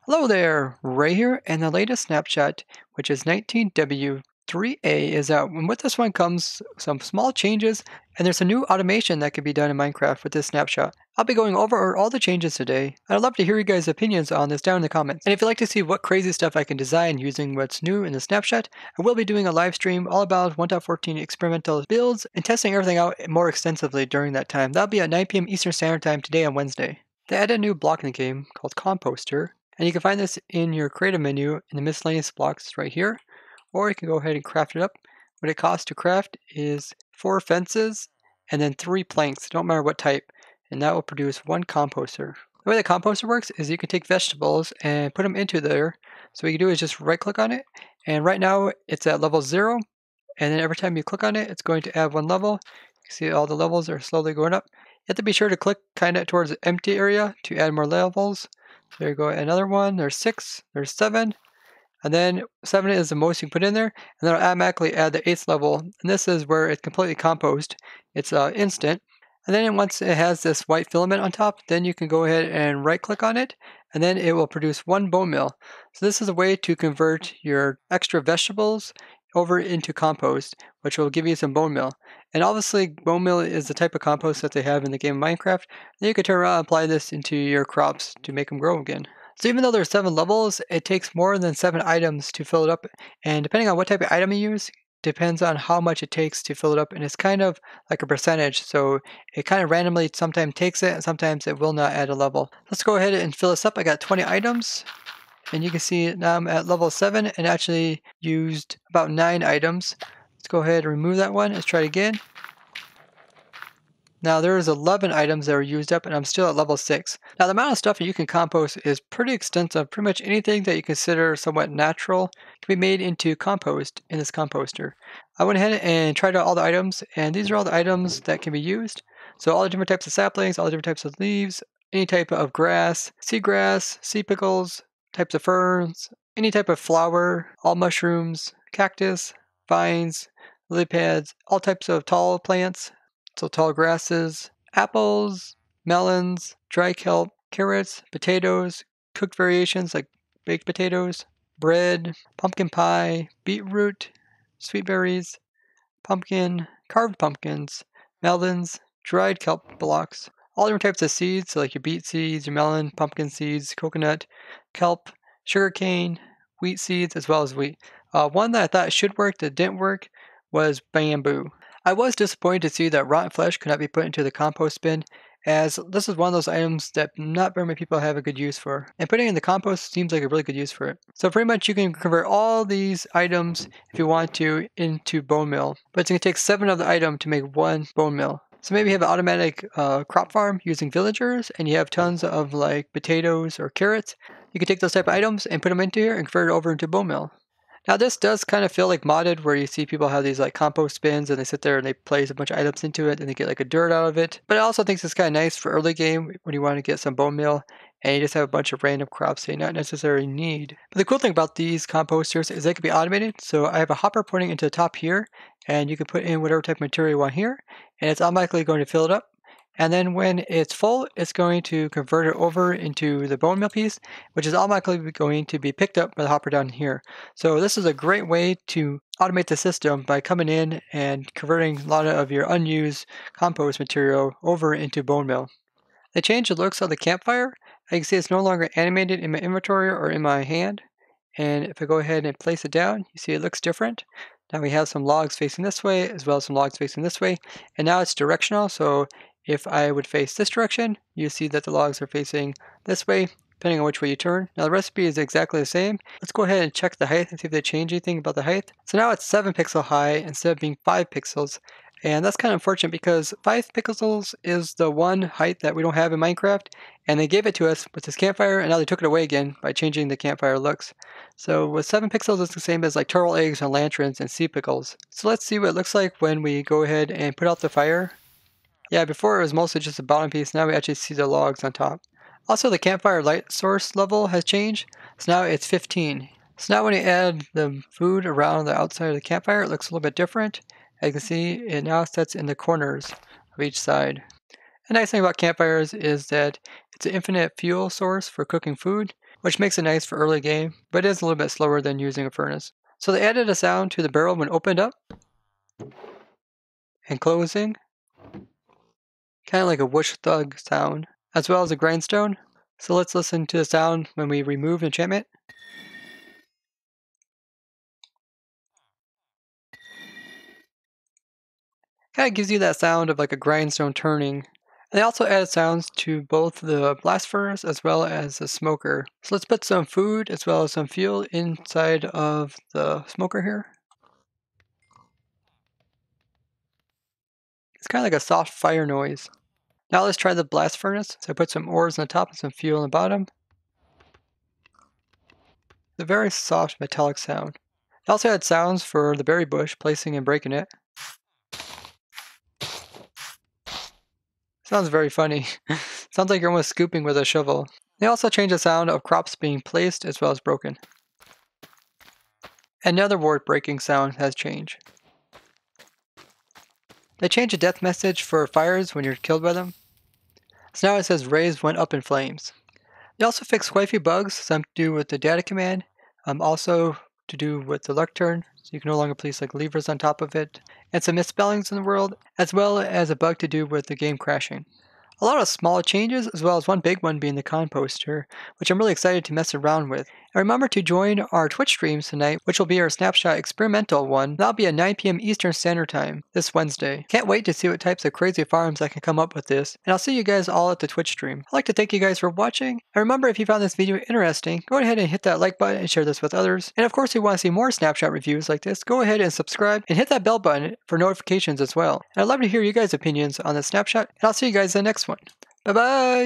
Hello there, Ray here, and the latest snapshot, which is 19W3A, is out. And with this one comes some small changes, and there's a new automation that can be done in Minecraft with this snapshot. I'll be going over all the changes today. I'd love to hear you guys' opinions on this down in the comments. And if you'd like to see what crazy stuff I can design using what's new in the snapshot, I will be doing a live stream all about 1.14 experimental builds and testing everything out more extensively during that time. That'll be at 9 p.m. Eastern Standard Time today on Wednesday. They added a new block in the game called Composter. And you can find this in your creative menu in the miscellaneous blocks right here, or you can go ahead and craft it up. What it costs to craft is 4 fences and then 3 planks, don't matter what type, and that will produce 1 composter. The way the composter works is you can take vegetables and put them into there. So what you can do is just right click on it, and right now it's at level 0, and then every time you click on it, it's going to add 1 level. You can see all the levels are slowly going up. You have to be sure to click kind of towards the empty area to add more levels. There you go, another one, there's 6, there's 7, and then 7 is the most you can put in there, and then it'll automatically add the 8th level, and this is where it's completely compost. It's instant, and then once it has this white filament on top, then you can go ahead and right click on it, and then it will produce 1 bone meal. So this is a way to convert your extra vegetables over into compost, which will give you some bone meal. And obviously, bone meal is the type of compost that they have in the game of Minecraft. Then you can turn around and apply this into your crops to make them grow again. So even though there's 7 levels, it takes more than 7 items to fill it up. And depending on what type of item you use, depends on how much it takes to fill it up. And it's kind of like a percentage. So it kind of randomly sometimes takes it, and sometimes it will not add a level. Let's go ahead and fill this up. I got 20 items. And you can see now I'm at level 7 and actually used about 9 items. Let's go ahead and remove that one. Let's try it again. Now there's 11 items that are used up and I'm still at level 6. Now the amount of stuff that you can compost is pretty extensive. Pretty much anything that you consider somewhat natural can be made into compost in this composter. I went ahead and tried out all the items, and these are all the items that can be used. So all the different types of saplings, all the different types of leaves, any type of grass, sea pickles, types of ferns, any type of flower, all mushrooms, cactus, vines, lily pads, all types of tall plants, so tall grasses, apples, melons, dry kelp, carrots, potatoes, cooked variations like baked potatoes, bread, pumpkin pie, beetroot, sweet berries, pumpkin, carved pumpkins, melons, dried kelp blocks, all different types of seeds, so like your beet seeds, your melon, pumpkin seeds, coconut, kelp, sugarcane, wheat seeds, as well as wheat. One that I thought should work that didn't work was bamboo. I was disappointed to see that rotten flesh could not be put into the compost bin, as this is one of those items that not very many people have a good use for. And putting it in the compost seems like a really good use for it. So pretty much you can convert all these items, if you want to, into bone meal. But it's going to take 7 of the item to make 1 bone meal. So maybe you have an automatic crop farm using villagers, and you have tons of like potatoes or carrots. You can take those type of items and put them into here and convert it over into bone meal. Now this does kind of feel like modded, where you see people have these like compost bins and they sit there and they place a bunch of items into it and they get like a dirt out of it. But I also think it's kind of nice for early game when you want to get some bone meal and you just have a bunch of random crops that you not necessarily need. But the cool thing about these composters is they can be automated. So I have a hopper pointing into the top here, and you can put in whatever type of material you want here, and it's automatically going to fill it up. And then when it's full, it's going to convert it over into the bone meal piece, which is automatically going to be picked up by the hopper down here. So this is a great way to automate the system by coming in and converting a lot of your unused compost material over into bone meal. They changed the looks of the campfire. I can see it's no longer animated in my inventory or in my hand. And if I go ahead and place it down, you see it looks different. Now we have some logs facing this way as well as some logs facing this way. And now it's directional, so if I would face this direction, you see that the logs are facing this way, depending on which way you turn. Now the recipe is exactly the same. Let's go ahead and check the height and see if they change anything about the height. So now it's 7 pixel high instead of being 5 pixels. And that's kind of unfortunate because 5 pixels is the one height that we don't have in Minecraft. And they gave it to us with this campfire, and now they took it away again by changing the campfire looks. So with 7 pixels, it's the same as like turtle eggs and lanterns and sea pickles. So let's see what it looks like when we go ahead and put out the fire. Yeah, before it was mostly just a bottom piece. Now we actually see the logs on top. Also, the campfire light source level has changed. So now it's 15. So now when you add the food around the outside of the campfire, it looks a little bit different. As you can see, it now sets in the corners of each side. The nice thing about campfires is that it's an infinite fuel source for cooking food. which makes it nice for early game, but it is a little bit slower than using a furnace. So they added a sound to the barrel when opened up and closing, kind of like a whoosh thug sound, as well as a grindstone. So let's listen to the sound when we remove enchantment. Kind of gives you that sound of like a grindstone turning. And they also added sounds to both the blast furnace as well as the smoker. So let's put some food as well as some fuel inside of the smoker here. It's kind of like a soft fire noise. Now let's try the blast furnace. So I put some ores on the top and some fuel on the bottom. It's a very soft metallic sound. It also had sounds for the berry bush, placing and breaking it. Sounds very funny. Sounds like you're almost scooping with a shovel. They also changed the sound of crops being placed as well as broken. Another word breaking sound has changed. They changed the death message for fires when you're killed by them. So now it says raised went up in flames. They also fixed quite a few bugs, some to do with the data command, also to do with the lectern, so you can no longer place like levers on top of it, and some misspellings in the world, as well as a bug to do with the game crashing. A lot of small changes, as well as one big one being the Composter, which I'm really excited to mess around with. And remember to join our Twitch streams tonight, which will be our Snapshot experimental one. That'll be at 9 p.m. Eastern Standard Time this Wednesday. Can't wait to see what types of crazy farms I can come up with this, and I'll see you guys all at the Twitch stream. I'd like to thank you guys for watching, and remember if you found this video interesting, go ahead and hit that like button and share this with others. And of course, if you want to see more Snapshot reviews like this, go ahead and subscribe and hit that bell button for notifications as well. And I'd love to hear you guys' opinions on the Snapshot, and I'll see you guys in the next one. Bye-bye!